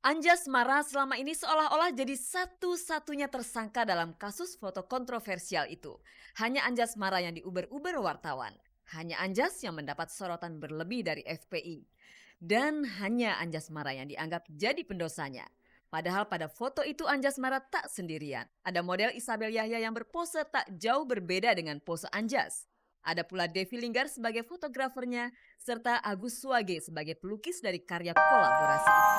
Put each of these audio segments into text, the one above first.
Anjasmara selama ini seolah-olah jadi satu-satunya tersangka dalam kasus foto kontroversial itu. Hanya Anjasmara yang diuber-uber wartawan. Hanya Anjas yang mendapat sorotan berlebih dari FPI. Dan hanya Anjasmara yang dianggap jadi pendosanya. Padahal pada foto itu Anjasmara tak sendirian. Ada model Isabel Yahya yang berpose tak jauh berbeda dengan pose Anjas. Ada pula Devi Linggar sebagai fotografernya, serta Agus Suwage sebagai pelukis dari karya kolaborasi itu.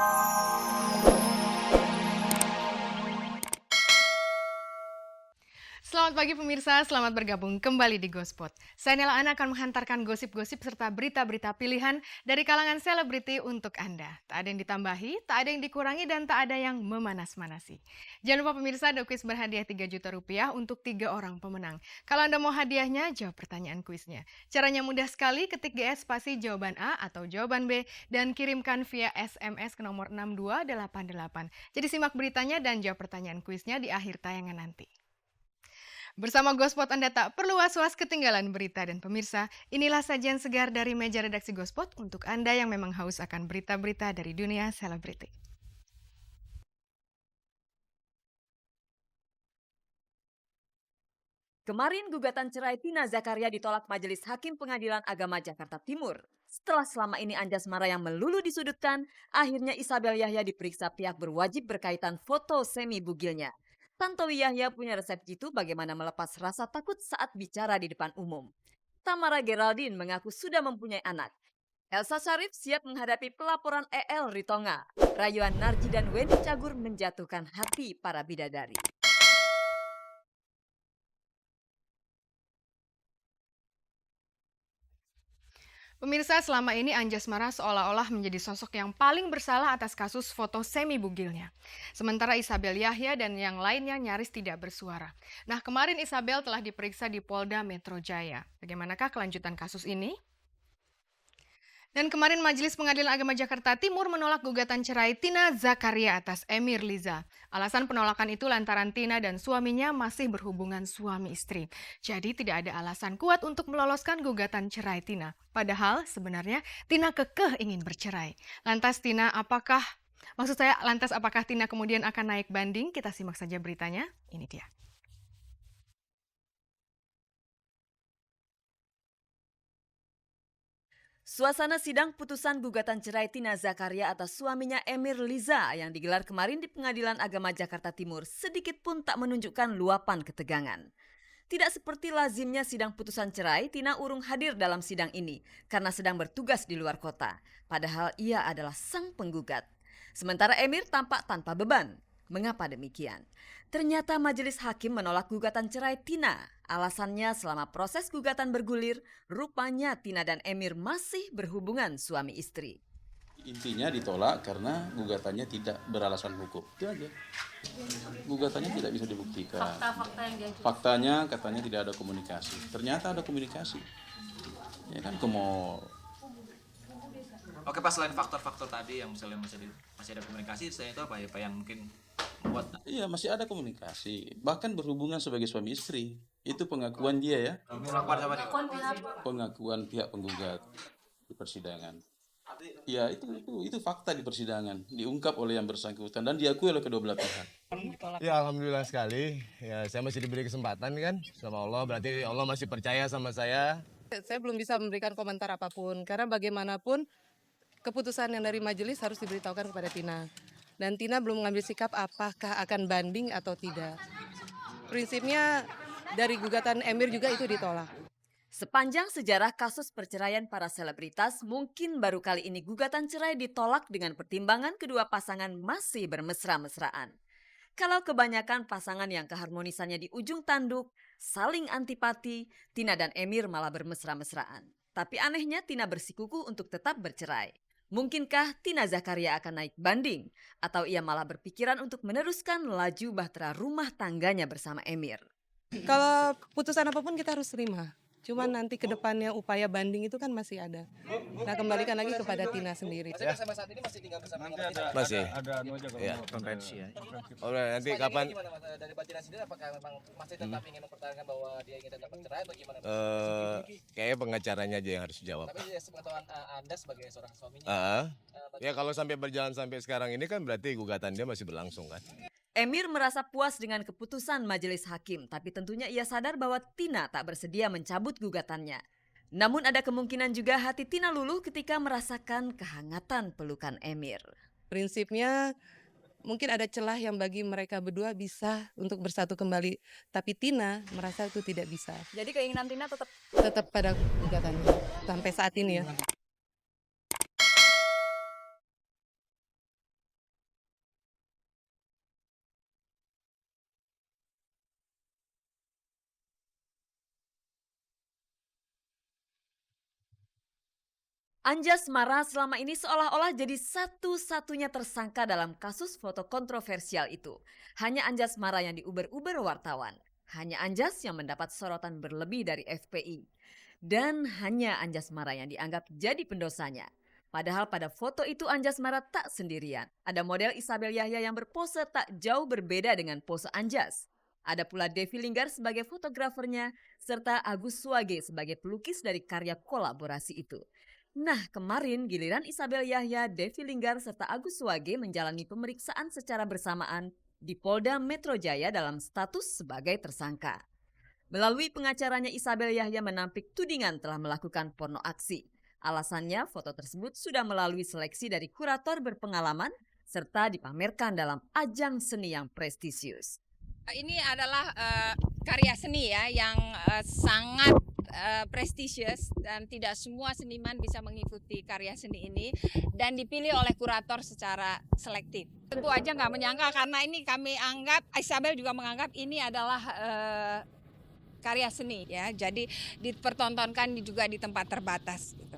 Selamat pagi pemirsa, selamat bergabung kembali di Gospot. Saya Nela Ana akan menghantarkan gosip-gosip serta berita-berita pilihan dari kalangan selebriti untuk Anda. Tak ada yang ditambahi, tak ada yang dikurangi, dan tak ada yang memanas-manasi. Jangan lupa pemirsa, ada kuis berhadiah 3 juta rupiah untuk 3 orang pemenang. Kalau Anda mau hadiahnya, jawab pertanyaan kuisnya. Caranya mudah sekali, ketik GS spasi jawaban A atau jawaban B dan kirimkan via SMS ke nomor 6288. Jadi simak beritanya dan jawab pertanyaan kuisnya di akhir tayangan nanti. Bersama Gospot Anda tak perlu was-was ketinggalan berita, dan pemirsa, inilah sajian segar dari meja redaksi Gospot untuk Anda yang memang haus akan berita-berita dari dunia selebriti. Kemarin gugatan cerai Tina Zakaria ditolak Majelis Hakim Pengadilan Agama Jakarta Timur. Setelah selama ini Anjasmara yang melulu disudutkan, akhirnya Isabel Yahya diperiksa pihak berwajib berkaitan foto semi bugilnya. Tantowi Yahya punya resep jitu bagaimana melepas rasa takut saat bicara di depan umum. Tamara Geraldine mengaku sudah mempunyai anak. Elsa Sharif siap menghadapi pelaporan EL Ritonga. Rayuan Narji dan Wendy Cagur menjatuhkan hati para bidadari. Pemirsa, selama ini Anjasmara seolah-olah menjadi sosok yang paling bersalah atas kasus foto semi bugilnya. Sementara Isabel Yahya dan yang lainnya nyaris tidak bersuara. Nah, kemarin Isabel telah diperiksa di Polda Metro Jaya. Bagaimanakah kelanjutan kasus ini? Dan kemarin Majelis Pengadilan Agama Jakarta Timur menolak gugatan cerai Tina Zakaria atas Emir Liza. Alasan penolakan itu lantaran Tina dan suaminya masih berhubungan suami istri. Jadi tidak ada alasan kuat untuk meloloskan gugatan cerai Tina. Padahal sebenarnya Tina kekeh ingin bercerai. Lantas apakah Tina kemudian akan naik banding? Kita simak saja beritanya. Ini dia. Suasana sidang putusan gugatan cerai Tina Zakaria atas suaminya Emir Liza yang digelar kemarin di Pengadilan Agama Jakarta Timur sedikit pun tak menunjukkan luapan ketegangan. Tidak seperti lazimnya sidang putusan cerai, Tina urung hadir dalam sidang ini karena sedang bertugas di luar kota. Padahal ia adalah sang penggugat. Sementara Emir tampak tanpa beban. Mengapa demikian? Ternyata majelis hakim menolak gugatan cerai Tina. Alasannya selama proses gugatan bergulir, rupanya Tina dan Emir masih berhubungan suami istri. Intinya ditolak karena gugatannya tidak beralasan hukum. Itu aja. Gugatannya tidak bisa dibuktikan. Fakta-fakta yang diajukan. Faktanya katanya tidak ada komunikasi. Ternyata ada komunikasi. Ya kan ke mall. Oke Pak, selain faktor-faktor tadi yang misalnya masih ada komunikasi, saya itu apa ya Pak yang mungkin membuat Iya, masih ada komunikasi. Bahkan berhubungan sebagai suami istri. Itu pengakuan dia ya. pengakuan sama nih? Pengakuan pihak penggugat di persidangan. Ya itu fakta di persidangan. Diungkap oleh yang bersangkutan dan diakui oleh kedua belah pihak. Ya alhamdulillah sekali. Ya saya masih diberi kesempatan kan sama Allah. Berarti Allah masih percaya sama saya. Saya belum bisa memberikan komentar apapun karena bagaimanapun keputusan yang dari majelis harus diberitahukan kepada Tina. Dan Tina belum mengambil sikap apakah akan banding atau tidak. Prinsipnya dari gugatan Emir juga itu ditolak. Sepanjang sejarah kasus perceraian para selebritas, mungkin baru kali ini gugatan cerai ditolak dengan pertimbangan kedua pasangan masih bermesra-mesraan. Kalau kebanyakan pasangan yang keharmonisannya di ujung tanduk, saling antipati, Tina dan Emir malah bermesra-mesraan. Tapi anehnya Tina bersikukuh untuk tetap bercerai. Mungkinkah Tina Zakaria akan naik banding? Atau ia malah berpikiran untuk meneruskan laju bahtera rumah tangganya bersama Emir? Kalau putusan apapun kita harus terima. Cuman nanti ke depannya upaya banding itu kan masih ada. Nah, kembalikan lagi kepada Tina sendiri. Sampai saat ini masih tinggal bersama dengan Tina? Masih. Ada anu aja kalau Iya. Konvensi ya. Oh, nanti Sepanjang kapan? ini gimana, Mas? Dari Mbak Tina sendiri apakah memang masih tetap ingin mempertahankan bahwa dia ingin tetap bercerai atau gimana? Kayaknya pengacaranya aja yang harus jawab. Tapi ya, sepengetahuan Anda sebagai seorang suaminya, Ya kalau sampai berjalan sampai sekarang ini kan berarti gugatan dia masih berlangsung kan. Emir merasa puas dengan keputusan majelis hakim, tapi tentunya ia sadar bahwa Tina tak bersedia mencabut gugatannya. Namun ada kemungkinan juga hati Tina luluh ketika merasakan kehangatan pelukan Emir. Prinsipnya mungkin ada celah yang bagi mereka berdua bisa untuk bersatu kembali. Tapi Tina merasa itu tidak bisa. Jadi keinginan Tina Tetap pada gugatannya sampai saat ini ya. Anjasmara selama ini seolah-olah jadi satu-satunya tersangka dalam kasus foto kontroversial itu. Hanya Anjasmara yang diuber-uber wartawan. Hanya Anjas yang mendapat sorotan berlebih dari FPI. Dan hanya Anjasmara yang dianggap jadi pendosanya. Padahal pada foto itu Anjasmara tak sendirian. Ada model Isabel Yahya yang berpose tak jauh berbeda dengan pose Anjas. Ada pula Devi Linggar sebagai fotografernya, serta Agus Suwage sebagai pelukis dari karya kolaborasi itu. Nah, kemarin giliran Isabel Yahya, Devi Linggar, serta Agus Suwage menjalani pemeriksaan secara bersamaan di Polda Metro Jaya dalam status sebagai tersangka. Melalui pengacaranya, Isabel Yahya menampik tudingan telah melakukan porno aksi. Alasannya, foto tersebut sudah melalui seleksi dari kurator berpengalaman serta dipamerkan dalam ajang seni yang prestisius. ini adalah karya seni ya yang sangat prestisius dan tidak semua seniman bisa mengikuti karya seni ini dan dipilih oleh kurator secara selektif. Tentu aja nggak menyangka karena ini kami anggap, Isabel juga menganggap ini adalah karya seni ya. Jadi dipertontonkan juga di tempat terbatas gitu.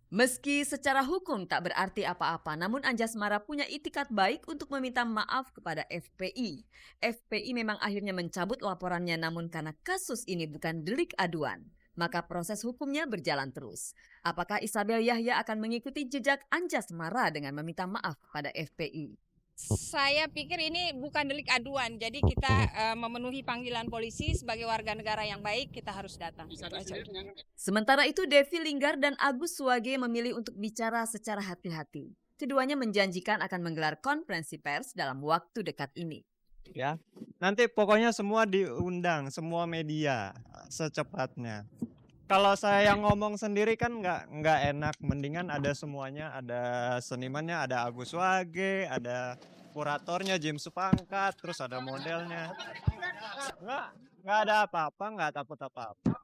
Meski secara hukum tak berarti apa-apa, namun Anjasmara punya itikat baik untuk meminta maaf kepada FPI. FPI memang akhirnya mencabut laporannya, namun karena kasus ini bukan delik aduan, maka proses hukumnya berjalan terus. Apakah Isabel Yahya akan mengikuti jejak Anjasmara dengan meminta maaf kepada FPI? Saya pikir ini bukan delik aduan, jadi kita memenuhi panggilan polisi sebagai warga negara yang baik, kita harus datang. Sementara itu Devi Linggar dan Agus Suwage memilih untuk bicara secara hati-hati. Keduanya menjanjikan akan menggelar konferensi pers dalam waktu dekat ini. Ya, nanti pokoknya semua diundang, semua media secepatnya. Kalau saya yang ngomong sendiri kan nggak enak, mendingan ada semuanya, ada senimannya, ada Agus Wage, ada kuratornya James Supangkat, terus ada modelnya. Nggak ada apa-apa, nggak takut apa-apa.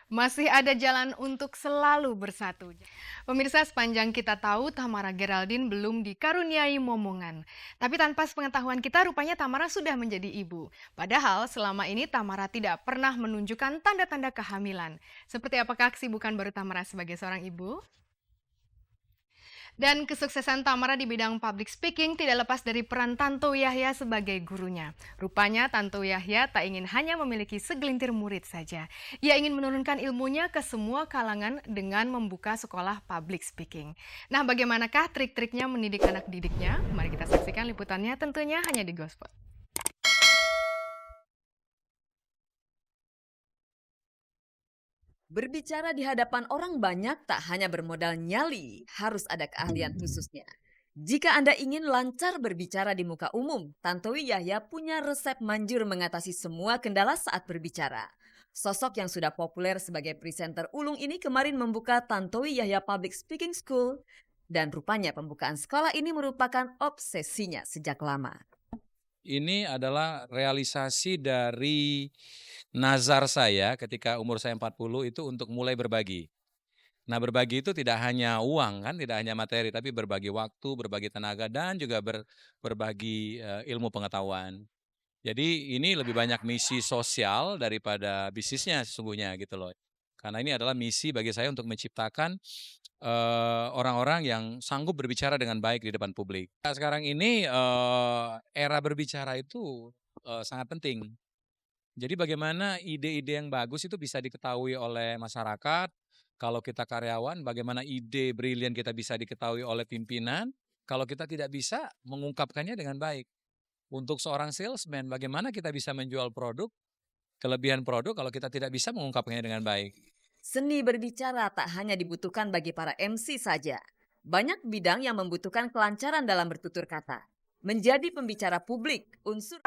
Masih ada jalan untuk selalu bersatu. Pemirsa, sepanjang kita tahu Tamara Geraldine belum dikaruniai momongan. Tapi tanpa sepengetahuan kita rupanya Tamara sudah menjadi ibu. Padahal selama ini Tamara tidak pernah menunjukkan tanda-tanda kehamilan. Seperti apakah kesibukan baru Tamara sebagai seorang ibu? Dan kesuksesan Tamara di bidang public speaking tidak lepas dari peran Tanto Yahya sebagai gurunya. Rupanya Tanto Yahya tak ingin hanya memiliki segelintir murid saja. Ia ingin menurunkan ilmunya ke semua kalangan dengan membuka sekolah public speaking. Nah, bagaimanakah trik-triknya mendidik anak didiknya? Mari kita saksikan liputannya tentunya hanya di Gospot. Berbicara di hadapan orang banyak tak hanya bermodal nyali, harus ada keahlian khususnya. Jika Anda ingin lancar berbicara di muka umum, Tantowi Yahya punya resep manjur mengatasi semua kendala saat berbicara. Sosok yang sudah populer sebagai presenter ulung ini kemarin membuka Tantowi Yahya Public Speaking School, dan rupanya pembukaan sekolah ini merupakan obsesinya sejak lama. Ini adalah realisasi dari nazar saya ketika umur saya 40 itu untuk mulai berbagi. Nah, berbagi itu tidak hanya uang kan, tidak hanya materi, tapi berbagi waktu, berbagi tenaga, dan juga berbagi ilmu pengetahuan. Jadi ini lebih banyak misi sosial daripada bisnisnya sesungguhnya gitu loh. Karena ini adalah misi bagi saya untuk menciptakan orang-orang yang sanggup berbicara dengan baik di depan publik. Sekarang ini era berbicara itu sangat penting. Jadi bagaimana ide-ide yang bagus itu bisa diketahui oleh masyarakat. Kalau kita karyawan, bagaimana ide brilian kita bisa diketahui oleh pimpinan. Kalau kita tidak bisa mengungkapkannya dengan baik. Untuk seorang salesman, bagaimana kita bisa menjual produk, kelebihan produk kalau kita tidak bisa mengungkapkannya dengan baik. Seni berbicara tak hanya dibutuhkan bagi para MC saja. Banyak bidang yang membutuhkan kelancaran dalam bertutur kata. Menjadi pembicara publik, unsur